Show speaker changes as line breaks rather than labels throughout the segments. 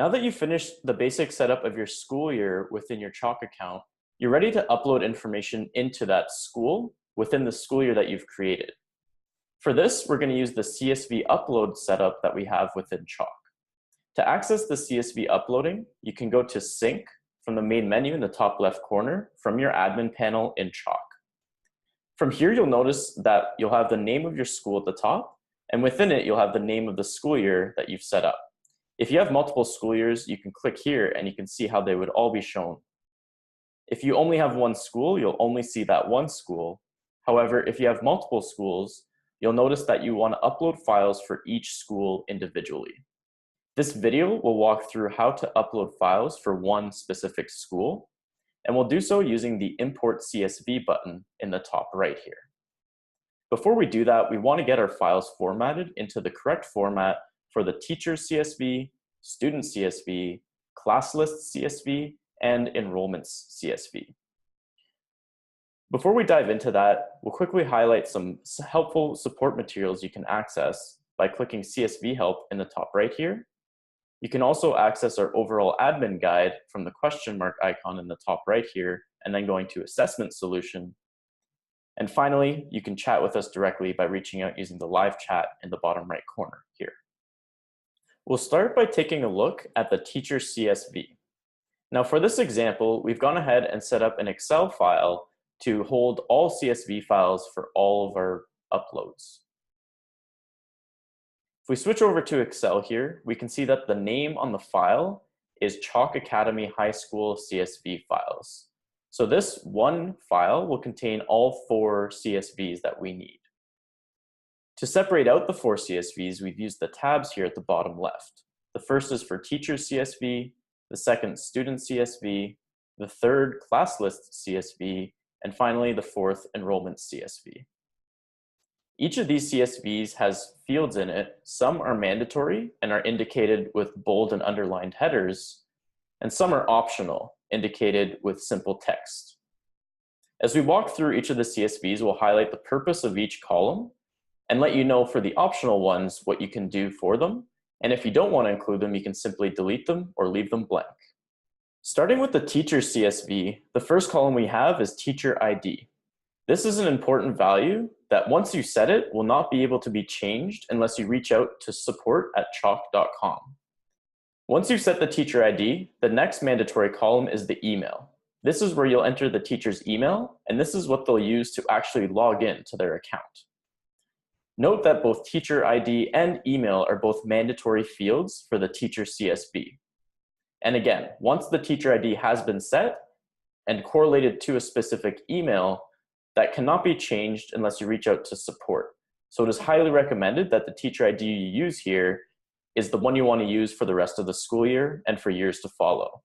Now that you've finished the basic setup of your school year within your Chalk account, you're ready to upload information into that school within the school year that you've created. For this, we're going to use the CSV upload setup that we have within Chalk. To access the CSV uploading, you can go to Sync from the main menu in the top left corner from your admin panel in Chalk. From here, you'll notice that you'll have the name of your school at the top, and within it, you'll have the name of the school year that you've set up. If you have multiple school years, you can click here and you can see how they would all be shown. If you only have one school, you'll only see that one school. However, if you have multiple schools, you'll notice that you want to upload files for each school individually. This video will walk through how to upload files for one specific school, and we'll do so using the Import CSV button in the top right here. Before we do that, we want to get our files formatted into the correct format for the teacher CSV, student CSV, class list CSV, and enrollments CSV. Before we dive into that, we'll quickly highlight some helpful support materials you can access by clicking CSV help in the top right here. You can also access our overall admin guide from the question mark icon in the top right here, and then going to assessment solution. And finally, you can chat with us directly by reaching out using the live chat in the bottom right corner here. We'll start by taking a look at the teacher CSV. Now for this example, we've gone ahead and set up an Excel file to hold all CSV files for all of our uploads. If we switch over to Excel here, we can see that the name on the file is Chalk Academy High School CSV files. So this one file will contain all 4 CSVs that we need. To separate out the 4 CSVs, we've used the tabs here at the bottom left. The first is for teacher CSV, the second student CSV, the third class list CSV, and finally the fourth enrollment CSV. Each of these CSVs has fields in it. Some are mandatory and are indicated with bold and underlined headers, and some are optional, indicated with simple text. As we walk through each of the CSVs, we'll highlight the purpose of each column and let you know for the optional ones what you can do for them. And if you don't want to include them, you can simply delete them or leave them blank. Starting with the teacher CSV, the first column we have is teacher ID. This is an important value that once you set it will not be able to be changed unless you reach out to support@chalk.com. Once you set the teacher ID, the next mandatory column is the email. This is where you'll enter the teacher's email, and this is what they'll use to actually log in to their account. Note that both teacher ID and email are both mandatory fields for the teacher CSV. And again, once the teacher ID has been set and correlated to a specific email, that cannot be changed unless you reach out to support. So it is highly recommended that the teacher ID you use here is the one you want to use for the rest of the school year and for years to follow.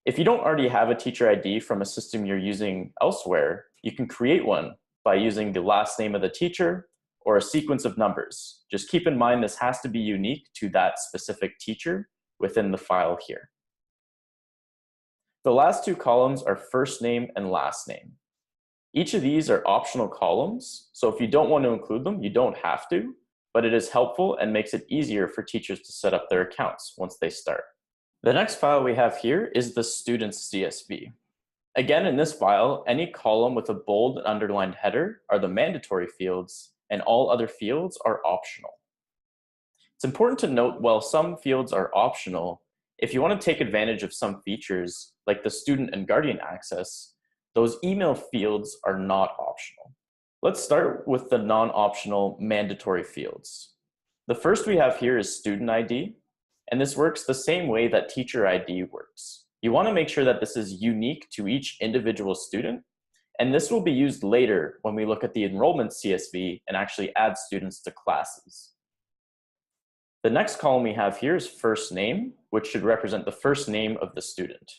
If you don't already have a teacher ID from a system you're using elsewhere, you can create one by using the last name of the teacher or a sequence of numbers. Just keep in mind this has to be unique to that specific teacher within the file here. The last 2 columns are first name and last name. Each of these are optional columns, so if you don't want to include them, you don't have to, but it is helpful and makes it easier for teachers to set up their accounts once they start. The next file we have here is the student's CSV. Again, in this file, any column with a bold and underlined header are the mandatory fields, and all other fields are optional. It's important to note while some fields are optional, if you want to take advantage of some features like the student and guardian access, those email fields are not optional. Let's start with the non-optional mandatory fields. The first we have here is student ID, and this works the same way that teacher ID works. You want to make sure that this is unique to each individual student, and this will be used later when we look at the enrollment CSV and actually add students to classes. The next column we have here is first name, which should represent the first name of the student.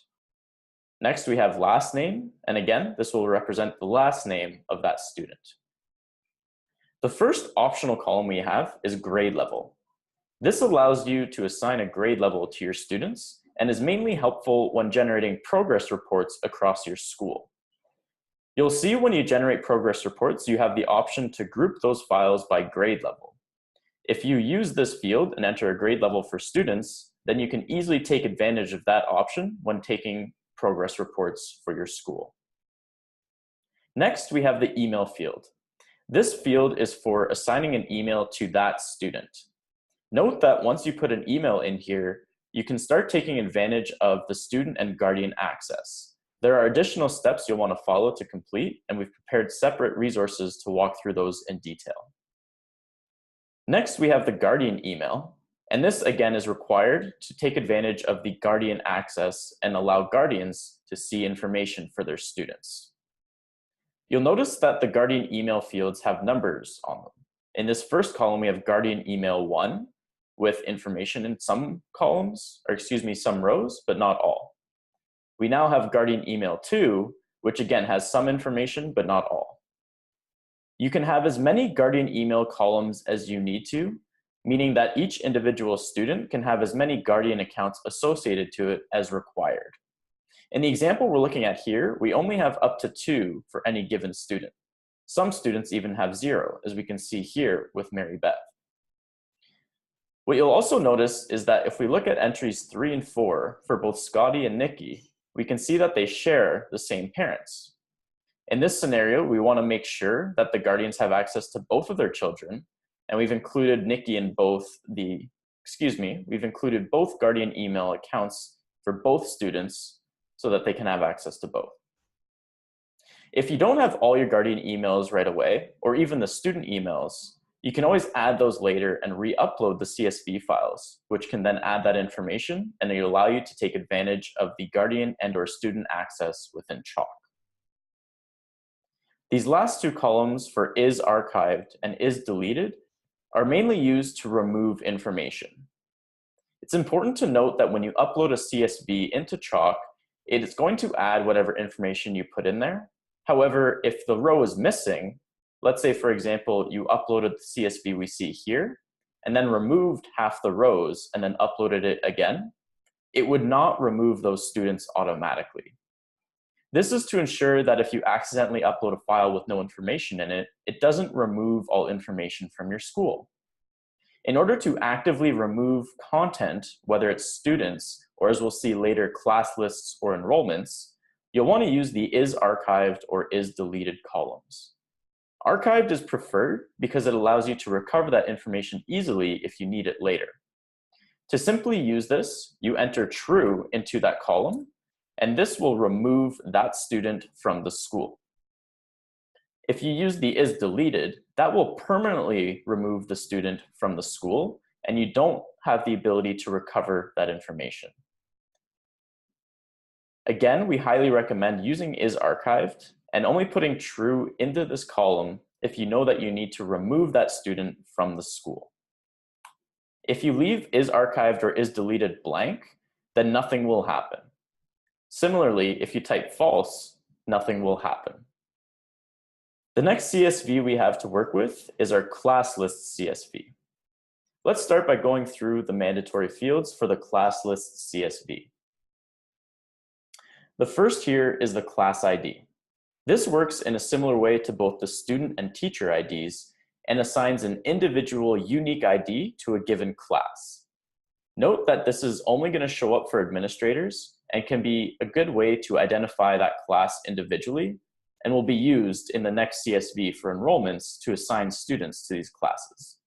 Next, we have last name, and again, this will represent the last name of that student. The first optional column we have is grade level. This allows you to assign a grade level to your students and is mainly helpful when generating progress reports across your school. You'll see when you generate progress reports, you have the option to group those files by grade level. If you use this field and enter a grade level for students, then you can easily take advantage of that option when taking progress reports for your school. Next, we have the email field. This field is for assigning an email to that student. Note that once you put an email in here, you can start taking advantage of the student and guardian access. There are additional steps you'll want to follow to complete, and we've prepared separate resources to walk through those in detail. Next, we have the guardian email, and this again is required to take advantage of the guardian access and allow guardians to see information for their students. You'll notice that the guardian email fields have numbers on them. In this first column, we have guardian email 1 with information in some columns, or some rows, but not all. We now have guardian email 2, which again has some information, but not all. You can have as many guardian email columns as you need to, meaning that each individual student can have as many guardian accounts associated to it as required. In the example we're looking at here, we only have up to 2 for any given student. Some students even have 0, as we can see here with Mary Beth. What you'll also notice is that if we look at entries 3 and 4 for both Scotty and Nikki, we can see that they share the same parents. In this scenario, we want to make sure that the guardians have access to both of their children, and we've included Nikki in we've included both guardian email accounts for both students so that they can have access to both. If you don't have all your guardian emails right away, or even the student emails, you can always add those later and re-upload the CSV files, which can then add that information and it'll allow you to take advantage of the guardian and/or student access within Chalk. These last 2 columns for is archived and is deleted are mainly used to remove information. It's important to note that when you upload a CSV into Chalk, it is going to add whatever information you put in there. However, if the row is missing, let's say, for example, you uploaded the CSV we see here, and then removed half the rows and then uploaded it again, it would not remove those students automatically. This is to ensure that if you accidentally upload a file with no information in it, it doesn't remove all information from your school. In order to actively remove content, whether it's students, or as we'll see later, class lists or enrollments, you'll want to use the is archived or is deleted columns. Archived is preferred because it allows you to recover that information easily if you need it later. To simply use this, you enter true into that column, and this will remove that student from the school. If you use the is deleted, that will permanently remove the student from the school, and you don't have the ability to recover that information. Again, we highly recommend using is archived and only putting true into this column if you know that you need to remove that student from the school. If you leave is archived or is deleted blank, then nothing will happen. Similarly, if you type false, nothing will happen. The next CSV we have to work with is our class list CSV. Let's start by going through the mandatory fields for the class list CSV. The first here is the class ID. This works in a similar way to both the student and teacher IDs and assigns an individual unique ID to a given class. Note that this is only going to show up for administrators and can be a good way to identify that class individually and will be used in the next CSV for enrollments to assign students to these classes.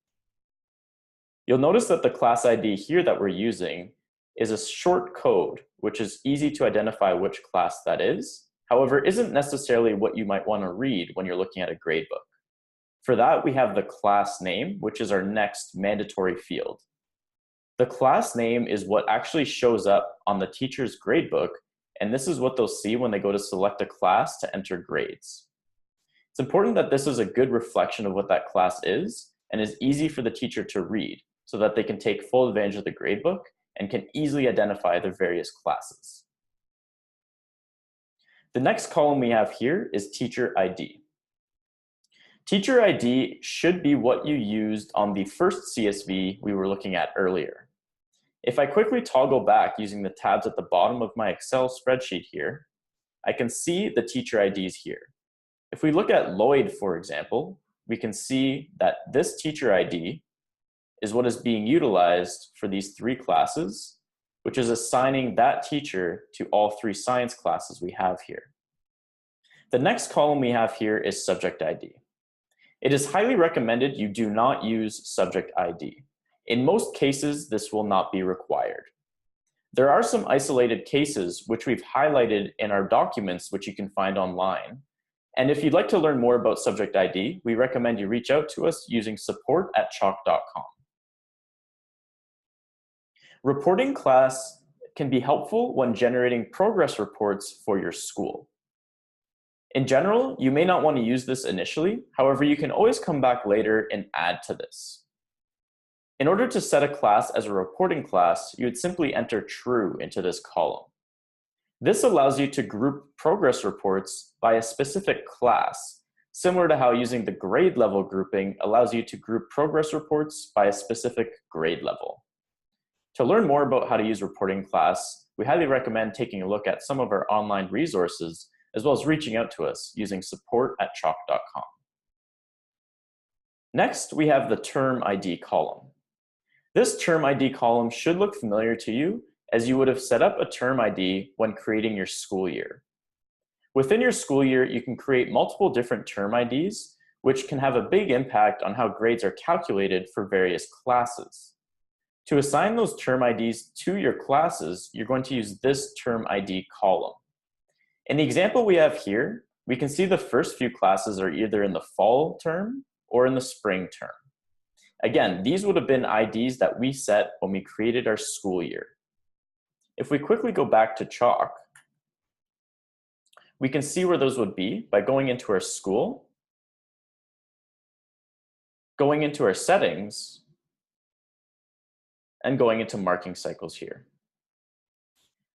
You'll notice that the class ID here that we're using is a short code, which is easy to identify which class that is. However, isn't necessarily what you might want to read when you're looking at a gradebook. For that, we have the class name, which is our next mandatory field. The class name is what actually shows up on the teacher's gradebook, and this is what they'll see when they go to select a class to enter grades. It's important that this is a good reflection of what that class is and is easy for the teacher to read so that they can take full advantage of the gradebook and can easily identify their various classes. The next column we have here is teacher ID. Teacher ID should be what you used on the first CSV we were looking at earlier. If I quickly toggle back using the tabs at the bottom of my Excel spreadsheet here, I can see the teacher IDs here. If we look at Lloyd, for example, we can see that this teacher ID is what is being utilized for these 3 classes, which is assigning that teacher to all 3 science classes we have here. The next column we have here is subject ID. It is highly recommended you do not use subject ID. In most cases, this will not be required. There are some isolated cases which we've highlighted in our documents, which you can find online. And if you'd like to learn more about subject ID, we recommend you reach out to us using support@chalk.com. Reporting class can be helpful when generating progress reports for your school. In general, you may not want to use this initially. However, you can always come back later and add to this. In order to set a class as a reporting class, you would simply enter true into this column. This allows you to group progress reports by a specific class, similar to how using the grade level grouping allows you to group progress reports by a specific grade level. To learn more about how to use reporting class, we highly recommend taking a look at some of our online resources, as well as reaching out to us using support@chalk.com. Next, we have the term ID column. This term ID column should look familiar to you, as you would have set up a term ID when creating your school year. Within your school year, you can create multiple different term IDs, which can have a big impact on how grades are calculated for various classes. To assign those term IDs to your classes, you're going to use this term ID column. In the example we have here, we can see the first few classes are either in the fall term or in the spring term. Again, these would have been IDs that we set when we created our school year. If we quickly go back to Chalk, we can see where those would be by going into our school, going into our settings, and going into marking cycles here.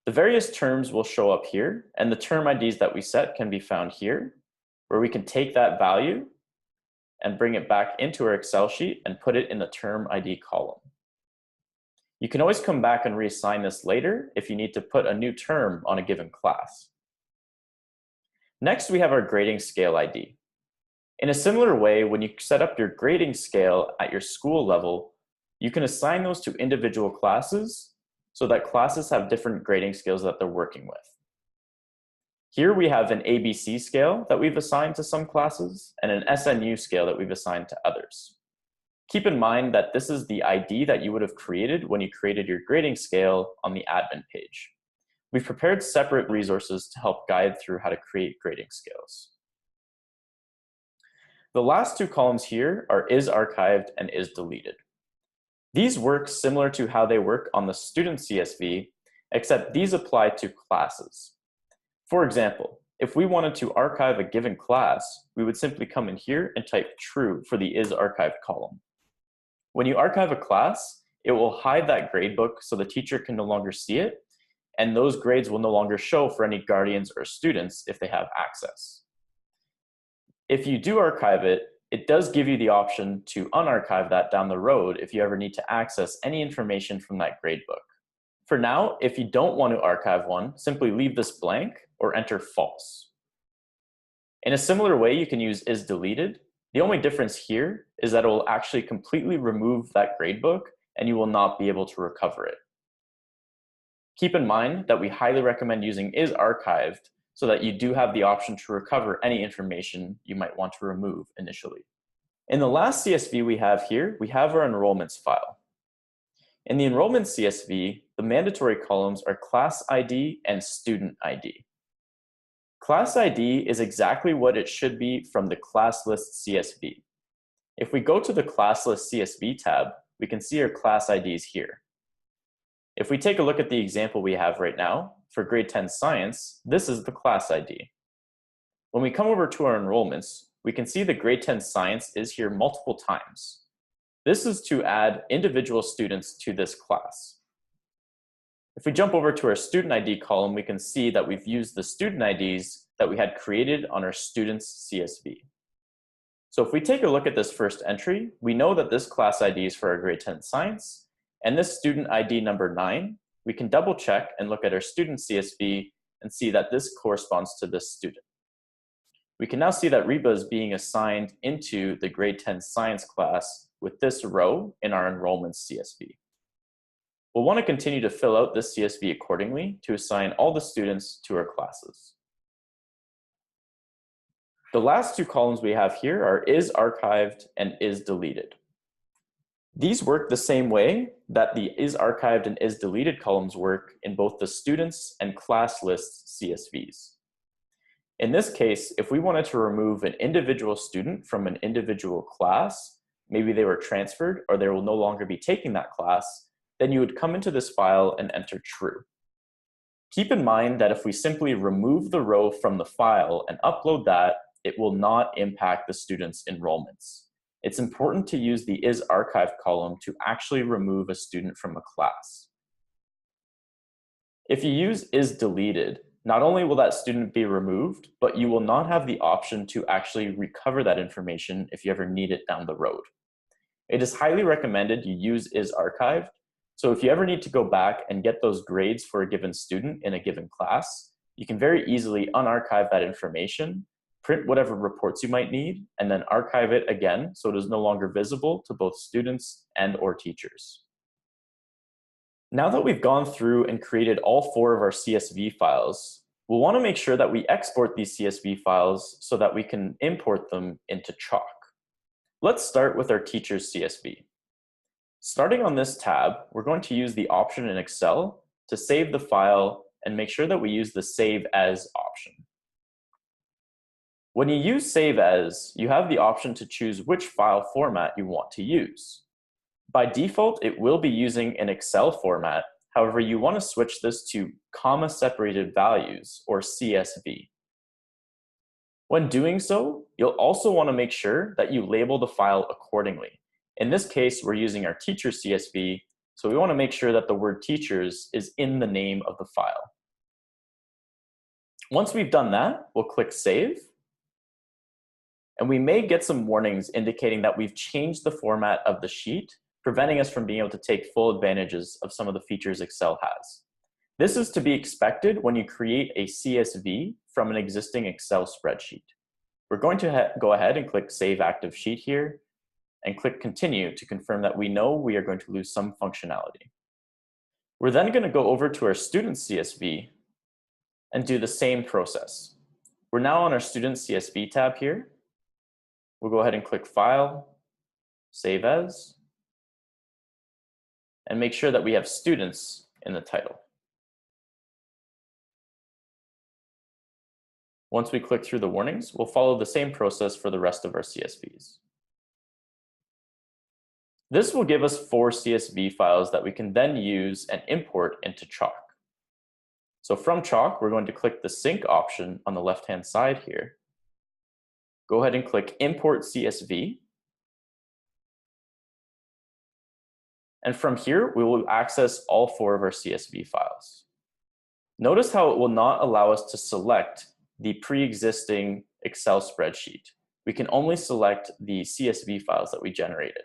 The various terms will show up here, and the term IDs that we set can be found here, where we can take that value and bring it back into our Excel sheet and put it in the term ID column. You can always come back and reassign this later if you need to put a new term on a given class. Next, we have our grading scale ID. In a similar way, when you set up your grading scale at your school level, you can assign those to individual classes so that classes have different grading scales that they're working with. Here we have an ABC scale that we've assigned to some classes and an SNU scale that we've assigned to others. Keep in mind that this is the ID that you would have created when you created your grading scale on the admin page. We've prepared separate resources to help guide through how to create grading scales. The last 2 columns here are is archived and is deleted. These work similar to how they work on the student CSV, except these apply to classes. For example, if we wanted to archive a given class, we would simply come in here and type true for the is archived column. When you archive a class, it will hide that gradebook so the teacher can no longer see it, and those grades will no longer show for any guardians or students if they have access. If you do archive it, it does give you the option to unarchive that down the road if you ever need to access any information from that gradebook. For now, if you don't want to archive one, simply leave this blank or enter false. In a similar way, you can use is deleted. The only difference here is that it will actually completely remove that gradebook and you will not be able to recover it. Keep in mind that we highly recommend using is archived so that you do have the option to recover any information you might want to remove initially. In the last CSV we have here, we have our enrollments file. In the enrollment CSV, the mandatory columns are class ID and student ID. Class ID is exactly what it should be from the class list CSV. If we go to the class list CSV tab, we can see our class IDs here. If we take a look at the example we have right now, for grade 10 science, this is the class ID. When we come over to our enrollments, we can see the grade 10 science is here multiple times. This is to add individual students to this class. If we jump over to our student ID column, we can see that we've used the student IDs that we had created on our students CSV. So if we take a look at this first entry, we know that this class ID is for our grade 10 science, and this student ID number 9, we can double check and look at our student CSV and see that this corresponds to this student. We can now see that Reba is being assigned into the grade 10 science class with this row in our enrollment CSV. We'll want to continue to fill out this CSV accordingly to assign all the students to our classes. The last two columns we have here are is archived and is deleted. These work the same way that the is archived and is deleted columns work in both the students and class lists CSVs. In this case, if we wanted to remove an individual student from an individual class, maybe they were transferred or they will no longer be taking that class, then you would come into this file and enter true. Keep in mind that if we simply remove the row from the file and upload that, it will not impact the student's enrollments. It's important to use the is archived column to actually remove a student from a class. If you use is deleted, not only will that student be removed, but you will not have the option to actually recover that information if you ever need it down the road. It is highly recommended you use is archived. So if you ever need to go back and get those grades for a given student in a given class, you can very easily unarchive that information, print whatever reports you might need, and then archive it again so it is no longer visible to both students and/or teachers. Now that we've gone through and created all 4 of our CSV files, we'll want to make sure that we export these CSV files so that we can import them into Chalk. Let's start with our teacher's CSV. Starting on this tab, we're going to use the option in Excel to save the file and make sure that we use the Save As option. When you use Save As, you have the option to choose which file format you want to use. By default, it will be using an Excel format. However, you want to switch this to comma-separated values, or CSV. When doing so, you'll also want to make sure that you label the file accordingly. In this case, we're using our teacher's CSV, so we want to make sure that the word teachers is in the name of the file. Once we've done that, we'll click Save. And we may get some warnings indicating that we've changed the format of the sheet, preventing us from being able to take full advantages of some of the features Excel has. This is to be expected when you create a CSV from an existing Excel spreadsheet. We're going to go ahead and click Save Active Sheet here, and click Continue to confirm that we know we are going to lose some functionality. We're then going to go over to our student's CSV and do the same process. We're now on our student's CSV tab here. We'll go ahead and click File, Save As, and make sure that we have students in the title. Once we click through the warnings, we'll follow the same process for the rest of our CSVs. This will give us 4 CSV files that we can then use and import into Chalk. So from Chalk, we're going to click the Sync option on the left-hand side here. Go ahead and click Import CSV. And from here, we will access all 4 of our CSV files. Notice how it will not allow us to select the pre-existing Excel spreadsheet. We can only select the CSV files that we generated.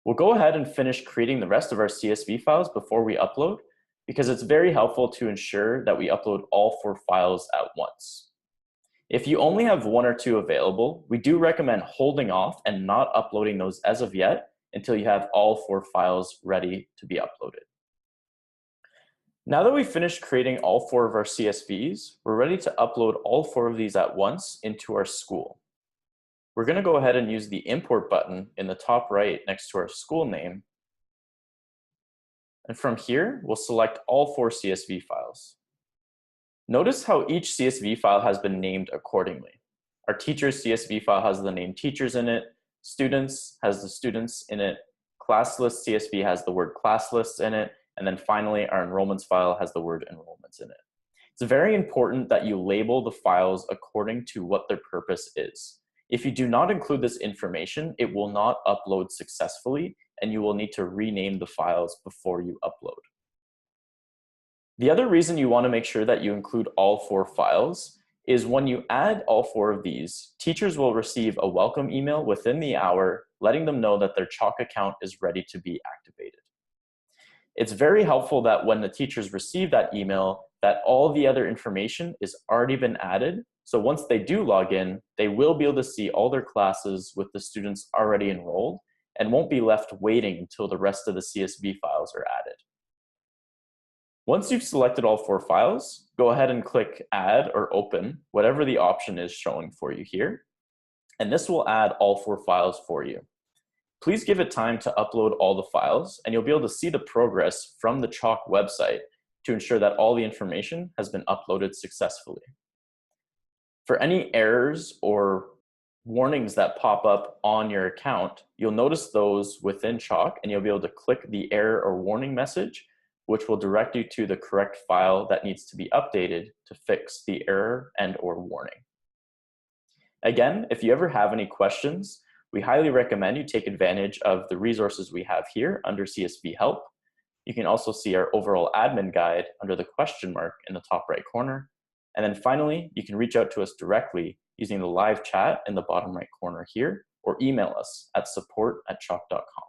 We'll go ahead and finish creating the rest of our CSV files before we upload, because it's very helpful to ensure that we upload all 4 files at once. If you only have 1 or 2 available, we do recommend holding off and not uploading those as of yet until you have all 4 files ready to be uploaded. Now that we've finished creating all 4 of our CSVs, we're ready to upload all 4 of these at once into our school. We're going to go ahead and use the Import button in the top right next to our school name. And from here, we'll select all 4 CSV files. Notice how each CSV file has been named accordingly. Our teacher's CSV file has the name teachers in it, students has the students in it, class list CSV has the word class lists in it, and then finally our enrollments file has the word enrollments in it. It's very important that you label the files according to what their purpose is. If you do not include this information, it will not upload successfully, and you will need to rename the files before you upload. The other reason you want to make sure that you include all 4 files is when you add all 4 of these, teachers will receive a welcome email within the hour letting them know that their Chalk account is ready to be activated. It's very helpful that when the teachers receive that email, that all the other information is already been added. So once they do log in, they will be able to see all their classes with the students already enrolled, and won't be left waiting until the rest of the CSV files are added. Once you've selected all 4 files, go ahead and click Add or Open, whatever the option is showing for you here, and this will add all 4 files for you. Please give it time to upload all the files, and you'll be able to see the progress from the Chalk website to ensure that all the information has been uploaded successfully. For any errors or warnings that pop up on your account, you'll notice those within Chalk, and you'll be able to click the error or warning message, which will direct you to the correct file that needs to be updated to fix the error and or warning. Again, if you ever have any questions, we highly recommend you take advantage of the resources we have here under CSV Help. You can also see our overall admin guide under the question mark in the top right corner. And then finally, you can reach out to us directly using the live chat in the bottom right corner here, or email us at support@chalk.com.